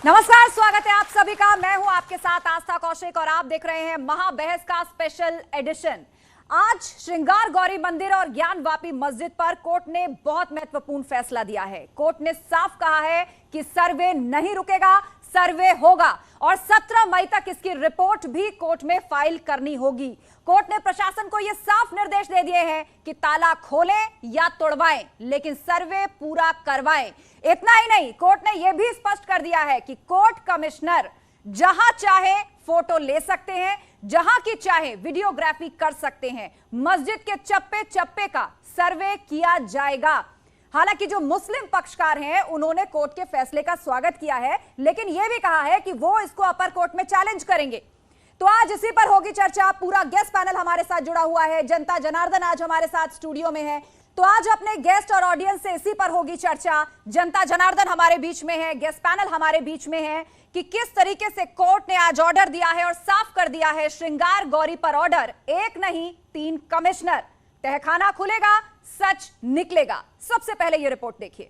नमस्कार, स्वागत है आप सभी का। मैं हूं आपके साथ आस्था कौशिक और आप देख रहे हैं महाबहस का स्पेशल एडिशन। आज श्रृंगार गौरी मंदिर और ज्ञानवापी मस्जिद पर कोर्ट ने बहुत महत्वपूर्ण फैसला दिया है। कोर्ट ने साफ कहा है कि सर्वे नहीं रुकेगा, सर्वे होगा और 17 मई तक इसकी रिपोर्ट भी कोर्ट में फाइल करनी होगी। कोर्ट ने प्रशासन को यह साफ निर्देश दे दिए हैं कि ताला खोलें या तोड़वाएं, लेकिन सर्वे पूरा करवाएं। इतना ही नहीं, कोर्ट ने यह भी स्पष्ट कर दिया है कि कोर्ट कमिश्नर जहां चाहे फोटो ले सकते हैं, जहां की चाहे वीडियोग्राफी कर सकते हैं। मस्जिद के चप्पे चप्पे का सर्वे किया जाएगा। हालांकि जो मुस्लिम पक्षकार हैं उन्होंने कोर्ट के फैसले का स्वागत किया है, लेकिन यह भी कहा है कि वो इसको अपर कोर्ट में चैलेंज करेंगे। तो आज इसी पर होगी चर्चा। पूरा गेस्ट पैनल हमारे साथ जुड़ा हुआ है। जनता जनार्दन आज हमारे साथ स्टूडियो में है, तो आज अपने गेस्ट और ऑडियंस से इसी पर होगी चर्चा। जनता जनार्दन हमारे बीच में है, गेस्ट पैनल हमारे बीच में है कि किस तरीके से कोर्ट ने आज ऑर्डर दिया है और साफ कर दिया है श्रृंगार गौरी पर ऑर्डर। एक नहीं 3 कमिश्नर, तहखाना खुलेगा, सच निकलेगा। सबसे पहले ये रिपोर्ट देखिए।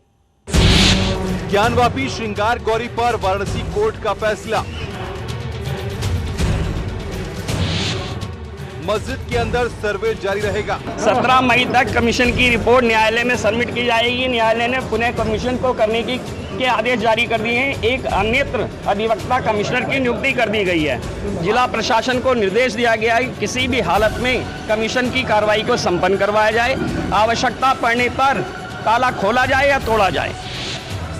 ज्ञानवापी श्रृंगार गौरी पर वाराणसी कोर्ट का फैसला। मस्जिद के अंदर सर्वे जारी रहेगा। 17 मई तक कमीशन की रिपोर्ट न्यायालय में सबमिट की जाएगी। न्यायालय ने पुनः कमीशन को करने के आदेश जारी कर दिए हैं। एक अन्यत्र अधिवक्ता कमिश्नर की नियुक्ति कर दी गई है। जिला प्रशासन को निर्देश दिया गया है कि किसी भी हालत में कमीशन की कार्रवाई को संपन्न करवाया जाए। आवश्यकता पड़ने पर ताला खोला जाए या तोड़ा जाए।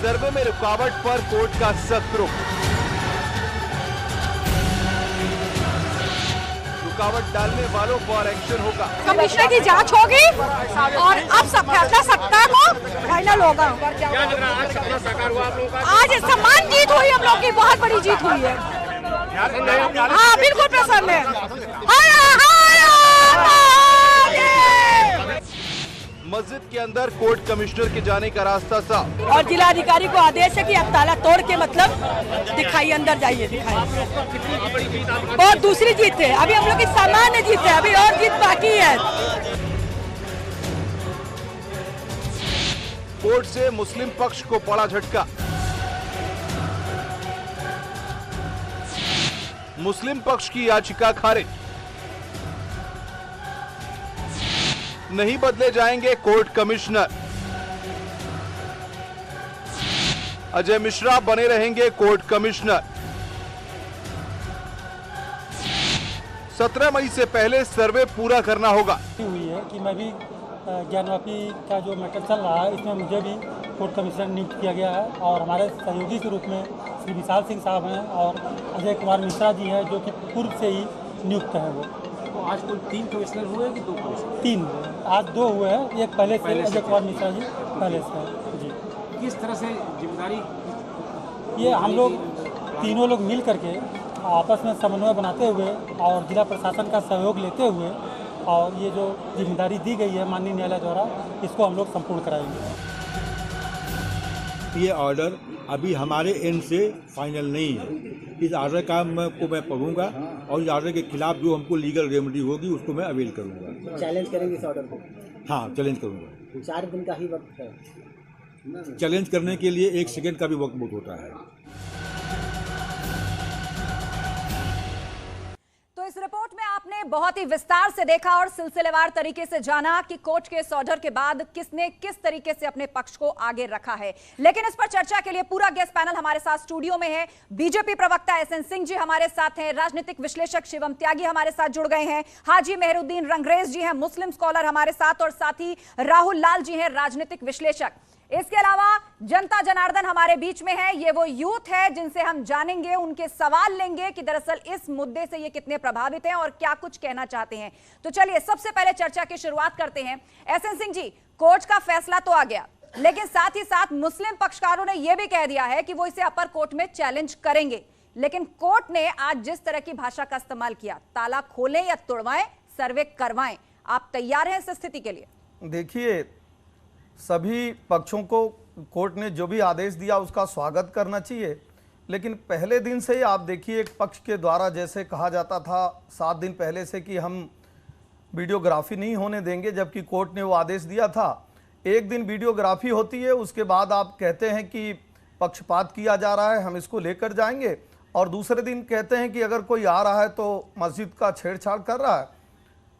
सर्वे में रुकावट पर कोर्ट का सख्त रुख। रुकावट डालने वालों पर एक्शन होगा। कमिश्नर की जांच होगी और अब सब फैसला 17 को फाइनल होगा। आज सम्मान जीत हुई, हम लोग की बहुत बड़ी जीत हुई है। हाँ, बिल्कुल प्रसन्न है। मस्जिद के अंदर कोर्ट कमिश्नर के जाने का रास्ता साफ। और जिलाधिकारी को आदेश है कि अब ताला तोड़ के मतलब दिखाइए, अंदर जाइए, दिखाइए। और दूसरी जीत है, अभी हम लोग की सामान्य जीत है, अभी और जीत बाकी है। कोर्ट से मुस्लिम पक्ष को पड़ा झटका। मुस्लिम पक्ष की याचिका खारिज। नहीं बदले जाएंगे कोर्ट कमिश्नर। अजय मिश्रा बने रहेंगे कोर्ट कमिश्नर। 17 मई से पहले सर्वे पूरा करना होगा। हुई है कि मैं भी ज्ञानवापी का जो मैटर चल रहा है इसमें मुझे भी कोर्ट कमिश्नर नियुक्त किया गया है और हमारे सहयोगी के रूप में श्री विशाल सिंह साहब हैं और अजय कुमार मिश्रा जी हैं, जो कि पूर्व से ही नियुक्त हैं। वो तो आज कुल 3 कमिश्नर हुए कि 2 कमिश्नर? 3, आज 2 हुए हैं। एक पहले से अजय कुमार मिश्रा जी पहले से जी। किस तरह से जिम्मेदारी? ये हम लोग तीनों लोग मिल करके आपस में समन्वय बनाते हुए और जिला प्रशासन का सहयोग लेते हुए और ये जो जिम्मेदारी दी गई है माननीय न्यायालय द्वारा, इसको हम लोग संपूर्ण कराएंगे। ये ऑर्डर अभी हमारे एंड से फाइनल नहीं है। इस ऑर्डर का को मैं पढ़ूंगा और इस ऑर्डर के खिलाफ जो हमको लीगल रेमेडी होगी उसको मैं अवेल करूंगा। चैलेंज करेंगे इस ऑर्डर को? हाँ, चैलेंज करूंगा। 4 दिन का ही वक्त है। चैलेंज करने के लिए 1 सेकंड का भी वक्त बहुत होता है। तो इस रिपोर्ट में आपने बहुत ही विस्तार से देखा और सिलसिलेवार तरीके से जाना कि कोर्ट के इस ऑर्डर के बाद किसने किस तरीके से अपने पक्ष को आगे रखा है। लेकिन इस पर चर्चा के लिए पूरा गेस्ट पैनल हमारे साथ स्टूडियो में है। बीजेपी प्रवक्ता एसएन सिंह जी हमारे साथ हैं, राजनीतिक विश्लेषक शिवम त्यागी हमारे साथ जुड़ गए हैं, हाजी मेहरुद्दीन रंगरेज जी हैं मुस्लिम स्कॉलर हमारे साथ, और साथ ही राहुल लाल जी हैं राजनीतिक विश्लेषक। इसके अलावा जनता जनार्दन हमारे बीच में है। ये वो यूथ है जिनसे हम जानेंगे, उनके सवाल लेंगे कि दरअसल इस मुद्दे से ये कितने प्रभावित हैं और क्या कुछ कहना चाहते हैं। तो चलिए सबसे पहले चर्चा की शुरुआत करते हैं। एसएन सिंह जी, कोर्ट का फैसला तो आ गया, लेकिन साथ ही साथ मुस्लिम पक्षकारों ने यह भी कह दिया है कि वो इसे अपर कोर्ट में चैलेंज करेंगे। लेकिन कोर्ट ने आज जिस तरह की भाषा का इस्तेमाल किया, ताला खोलें या तोड़वाएं, सर्वे करवाएं, आप तैयार हैं इस स्थिति के लिए? देखिए, सभी पक्षों को कोर्ट ने जो भी आदेश दिया उसका स्वागत करना चाहिए, लेकिन पहले दिन से ही आप देखिए एक पक्ष के द्वारा जैसे कहा जाता था 7 दिन पहले से कि हम वीडियोग्राफी नहीं होने देंगे, जबकि कोर्ट ने वो आदेश दिया था। एक दिन वीडियोग्राफी होती है, उसके बाद आप कहते हैं कि पक्षपात किया जा रहा है, हम इसको लेकर जाएंगे। और दूसरे दिन कहते हैं कि अगर कोई आ रहा है तो मस्जिद का छेड़छाड़ कर रहा है,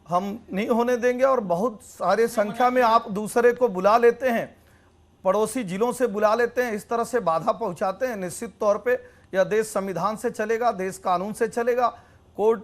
हम नहीं होने देंगे। और बहुत सारे संख्या में आप दूसरे को बुला लेते हैं, पड़ोसी जिलों से बुला लेते हैं, इस तरह से बाधा पहुंचाते हैं। निश्चित तौर पे यह देश संविधान से चलेगा, देश कानून से चलेगा। कोर्ट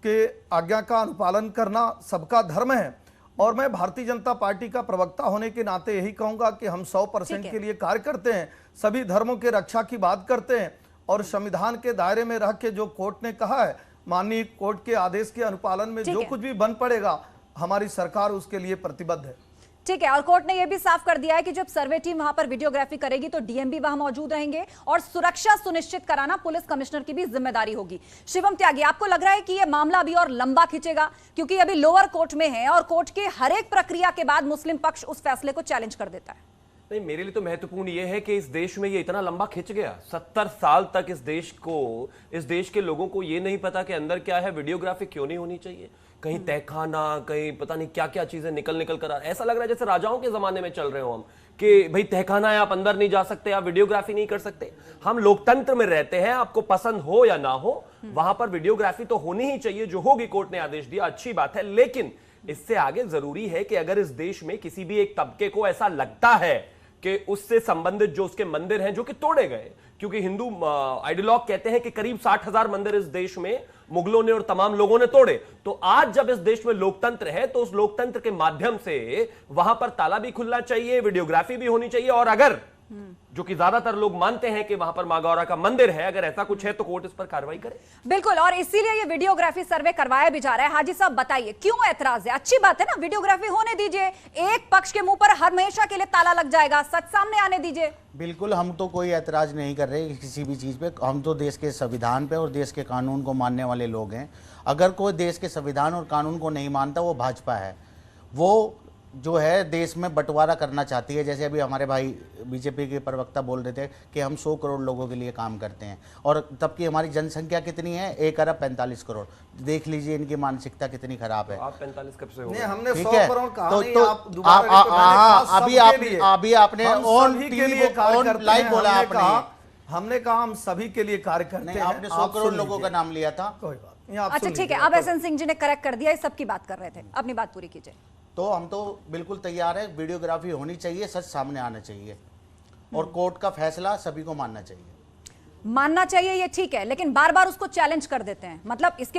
के आज्ञा का अनुपालन करना सबका धर्म है। और मैं भारतीय जनता पार्टी का प्रवक्ता होने के नाते यही कहूंगा कि हम 100% के लिए कार्य करते हैं, सभी धर्मों के रक्षा की बात करते हैं और संविधान के दायरे में रह के जो कोर्ट ने कहा है, माननीय कोर्ट के आदेश के अनुपालन में जो कुछ भी बन पड़ेगा, हमारी सरकार उसके लिए प्रतिबद्ध है। ठीक है। और कोर्ट ने यह भी साफ कर दिया है कि जब सर्वे टीम वहां पर वीडियोग्राफी करेगी तो डीएम भी वहां मौजूद रहेंगे और सुरक्षा सुनिश्चित कराना पुलिस कमिश्नर की भी जिम्मेदारी होगी। शिवम त्यागी, आपको लग रहा है कि यह मामला अभी और लंबा खींचेगा, क्योंकि अभी लोअर कोर्ट में है और कोर्ट के हर एक प्रक्रिया के बाद मुस्लिम पक्ष उस फैसले को चैलेंज कर देता है? नहीं, मेरे लिए तो महत्वपूर्ण यह है कि इस देश में ये इतना लंबा खिंच गया। 70 साल तक इस देश के लोगों को ये नहीं पता कि अंदर क्या है, वीडियोग्राफी क्यों नहीं होनी चाहिए। कहीं तहखाना, कहीं पता नहीं क्या क्या चीजें निकल कर ऐसा लग रहा है जैसे राजाओं के जमाने में चल रहे हो हम, कि भाई तहखाना है, आप अंदर नहीं जा सकते, आप वीडियोग्राफी नहीं कर सकते। हम लोकतंत्र में रहते हैं, आपको पसंद हो या ना हो, वहां पर वीडियोग्राफी तो होनी ही चाहिए। जो होगी, कोर्ट ने आदेश दिया, अच्छी बात है। लेकिन इससे आगे जरूरी है कि अगर इस देश में किसी भी एक तबके को ऐसा लगता है कि उससे संबंधित जो उसके मंदिर हैं जो कि तोड़े गए, क्योंकि हिंदू आइडियोलॉग कहते हैं कि करीब 60,000 मंदिर इस देश में मुगलों ने और तमाम लोगों ने तोड़े। तो आज जब इस देश में लोकतंत्र है तो उस लोकतंत्र के माध्यम से वहां पर ताला भी खुलना चाहिए, वीडियोग्राफी भी होनी चाहिए। और अगर जो कि ज्यादातर लोग मानते हैं कि वहां पर मां गौरा का मंदिर है, अगर ऐसा कुछ है तो कोर्ट इस पर कार्रवाई करे। बिल्कुल, और इसीलिए ये वीडियोग्राफी सर्वे करवाया भी जा रहा है। हाजी साहब बताइए, क्यों ऐतराज है? अच्छी बात है ना, वीडियोग्राफी होने दीजिए। एक पक्ष के मुंह पर हमेशा के लिए ताला लग जाएगा, सच सामने आने दीजिए। बिल्कुल, हम तो कोई ऐतराज नहीं कर रहे किसी भी चीज़ पे। हम तो देश के संविधान पे और देश के कानून को मानने वाले लोग हैं। अगर कोई देश के संविधान और कानून को नहीं मानता, वो भाजपा है। वो जो है देश में बंटवारा करना चाहती है। जैसे अभी हमारे भाई बीजेपी के प्रवक्ता बोल रहे थे कि हम 100 करोड़ लोगों के लिए काम करते हैं, और तब की हमारी जनसंख्या कितनी है? 1 अरब 45 करोड़। देख लीजिए इनकी मानसिकता कितनी खराब है। आप 45 कब से हो? हमने ठीक 100 है, करोड़ कहा तो नहीं, आप दोबारा अभी आपने ऑन टीवी लाइव बोला आपने। हमने कहा हम सभी के लिए कार्य करते हैं। आपने 100 करोड़ लोगों का नाम लिया था। कोई बात नहीं, अच्छा ठीक है, अब एसएन सिंह जी ने करेक्ट कर दिया, इस सब की बात कर रहे थे, अपनी बात पूरी कीजिए। तो हम तो बिल्कुल तैयार है, वीडियोग्राफी होनी चाहिए, सच सामने आना चाहिए और कोर्ट का फैसला सभी को मानना चाहिए। मानना चाहिए, ये ठीक है, लेकिन बार बार उसको चैलेंज कर देते हैं। मतलब इसके